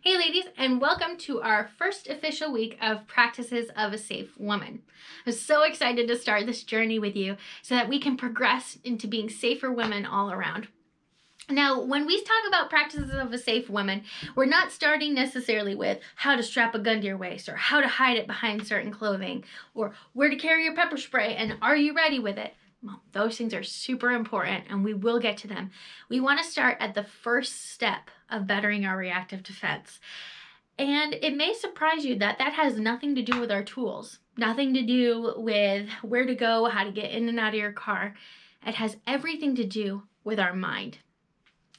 Hey ladies, and welcome to our first official week of Practices of a Safe Woman. I'm so excited to start this journey with you so that we can progress into being safer women all around. Now, when we talk about practices of a safe woman, we're not starting necessarily with how to strap a gun to your waist or how to hide it behind certain clothing or where to carry your pepper spray and are you ready with it? Well, those things are super important and we will get to them. We want to start at the first step of bettering our reactive defense. And it may surprise you that that has nothing to do with our tools, nothing to do with where to go, how to get in and out of your car. It has everything to do with our mind.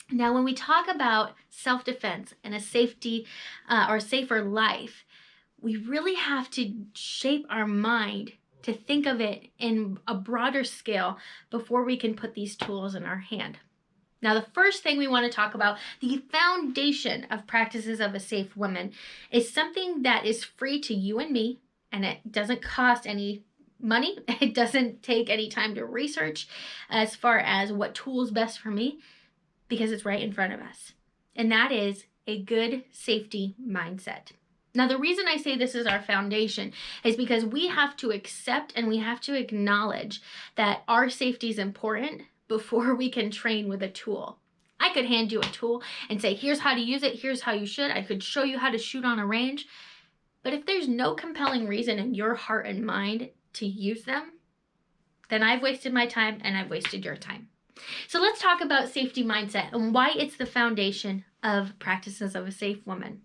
Now, when we talk about self-defense and a safety or safer life, we really have to shape our mind to think of it in a broader scale before we can put these tools in our hand. Now, the first thing we want to talk about, the foundation of practices of a safe woman, is something that is free to you and me, and it doesn't cost any money. It doesn't take any time to research as far as what tool is best for me, because it's right in front of us. And that is a good safety mindset. Now, the reason I say this is our foundation is because we have to accept and we have to acknowledge that our safety is important before we can train with a tool. I could hand you a tool and say, here's how to use it, here's how you should. I could show you how to shoot on a range. But if there's no compelling reason in your heart and mind to use them, then I've wasted my time and I've wasted your time. So let's talk about safety mindset and why it's the foundation of practices of a safe woman.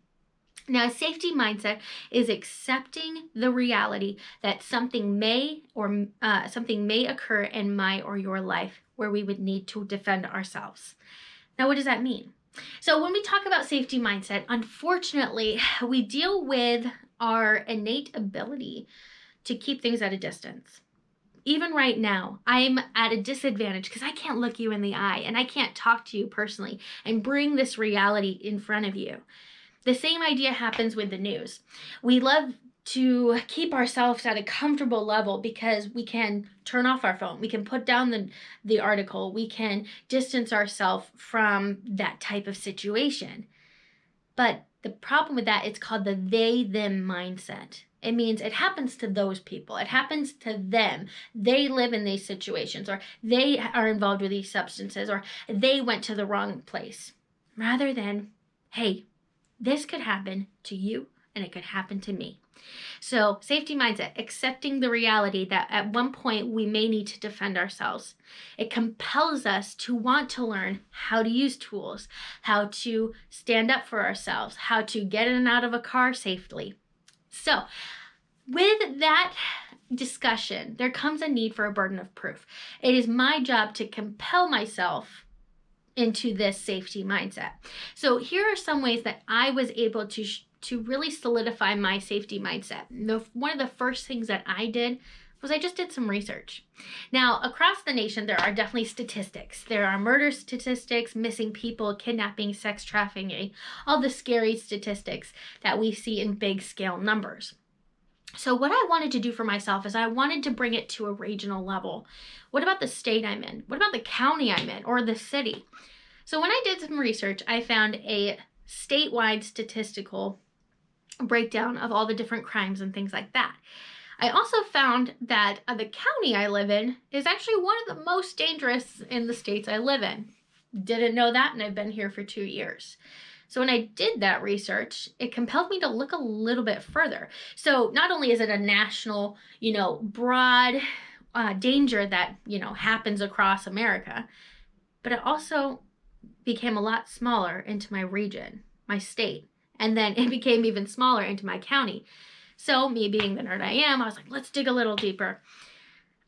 Now, a safety mindset is accepting the reality that something may occur in my or your life where we would need to defend ourselves. Now, what does that mean? So when we talk about safety mindset, unfortunately, we deal with our innate ability to keep things at a distance. Even right now, I'm at a disadvantage because I can't look you in the eye and I can't talk to you personally and bring this reality in front of you. The same idea happens with the news. We love to keep ourselves at a comfortable level because we can turn off our phone. We can put down the article. We can distance ourselves from that type of situation. But the problem with that, it's called the they-them mindset. It means it happens to those people. It happens to them. They live in these situations, or they are involved with these substances, or they went to the wrong place. Rather than, hey, this could happen to you and it could happen to me. So safety mindset, accepting the reality that at one point we may need to defend ourselves. It compels us to want to learn how to use tools, how to stand up for ourselves, how to get in and out of a car safely. So with that discussion, there comes a need for a burden of proof. It is my job to compel myself into this safety mindset. So here are some ways that I was able to really solidify my safety mindset. One of the first things that I did was I just did some research. Now, across the nation, there are definitely statistics. There are murder statistics, missing people, kidnapping, sex trafficking, all the scary statistics that we see in big scale numbers. So what I wanted to do for myself is I wanted to bring it to a regional level. What about the state I'm in? What about the county I'm in or the city? So when I did some research, I found a statewide statistical breakdown of all the different crimes and things like that. I also found that the county I live in is actually one of the most dangerous in the states I live in. Didn't know that, and I've been here for 2 years. So when I did that research, it compelled me to look a little bit further. So not only is it a national, broad danger that, happens across America, but it also became a lot smaller into my region, my state, and then it became even smaller into my county. So me being the nerd I am, I was like, let's dig a little deeper.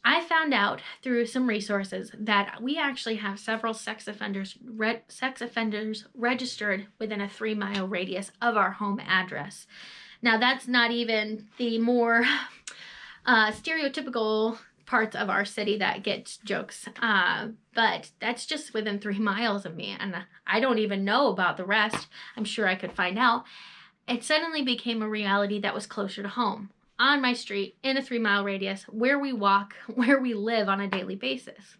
I found out through some resources that we actually have several sex offenders registered within a 3-mile radius of our home address. Now that's not even the more stereotypical parts of our city that get jokes, but that's just within 3 miles of me, and I don't even know about the rest. I'm sure I could find out. It suddenly became a reality that was closer to home, on my street, in a 3-mile radius, where we walk, where we live on a daily basis.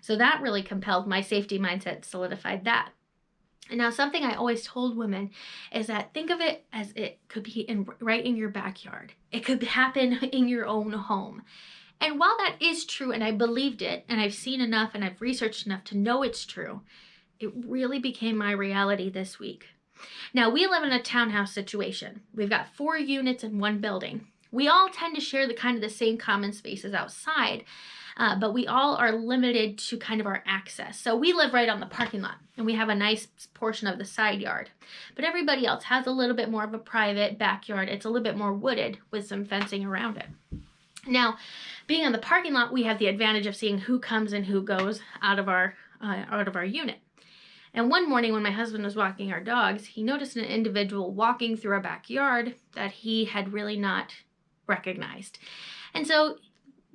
So that really compelled my safety mindset, solidified that. And now, something I always told women is that think of it as it could be right in your backyard. It could happen in your own home. And while that is true, and I believed it, and I've seen enough and I've researched enough to know it's true, it really became my reality this week. Now, we live in a townhouse situation. We've got 4 units in one building. We all tend to share the same common spaces outside, but we all are limited to kind of our access. So we live right on the parking lot, and we have a nice portion of the side yard. But everybody else has a little bit more of a private backyard. It's a little bit more wooded with some fencing around it. Now, being on the parking lot, we have the advantage of seeing who comes and who goes out of our unit. And one morning when my husband was walking our dogs, he noticed an individual walking through our backyard that he had really not recognized. And so,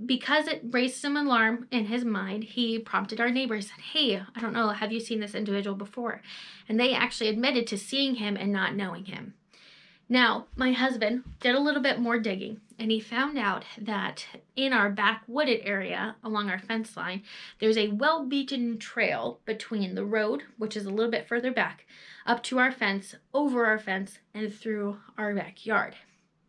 because it raised some alarm in his mind, he prompted our neighbors, said, "Hey, I don't know, have you seen this individual before?" And they actually admitted to seeing him and not knowing him. Now, my husband did a little bit more digging, and he found out that in our back wooded area along our fence line, there's a well-beaten trail between the road, which is a little bit further back, up to our fence, over our fence, and through our backyard.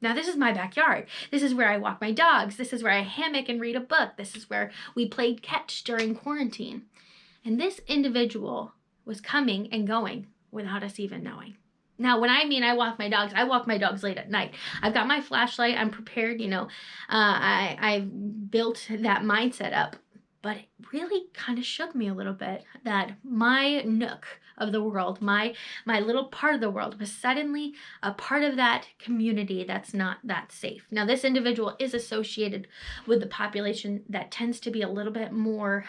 Now, this is my backyard. This is where I walk my dogs. This is where I hammock and read a book. This is where we played catch during quarantine. And this individual was coming and going without us even knowing. Now, when I mean I walk my dogs late at night. I've got my flashlight. I'm prepared, I've built that mindset up. But it really kind of shook me a little bit that my nook of the world, my little part of the world, was suddenly a part of that community that's not that safe. Now, this individual is associated with the population that tends to be a little bit more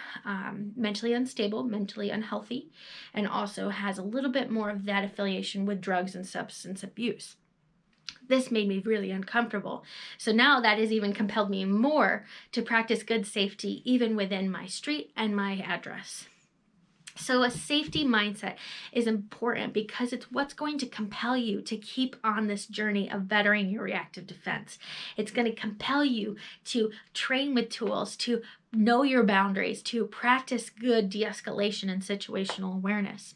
mentally unstable, mentally unhealthy, and also has a little bit more of that affiliation with drugs and substance abuse. This made me really uncomfortable. So now that has even compelled me more to practice good safety even within my street and my address. So a safety mindset is important because it's what's going to compel you to keep on this journey of bettering your reactive defense. It's going to compel you to train with tools, to know your boundaries, to practice good de-escalation and situational awareness.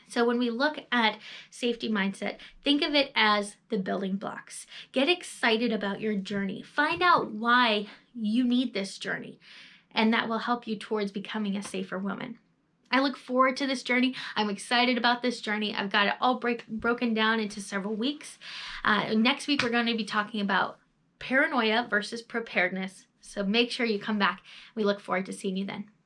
So when we look at safety mindset, think of it as the building blocks. Get excited about your journey. Find out why you need this journey, and that will help you towards becoming a safer woman. I look forward to this journey. I'm excited about this journey. I've got it all broken down into several weeks. Next week, we're going to be talking about paranoia versus preparedness. So make sure you come back. We look forward to seeing you then.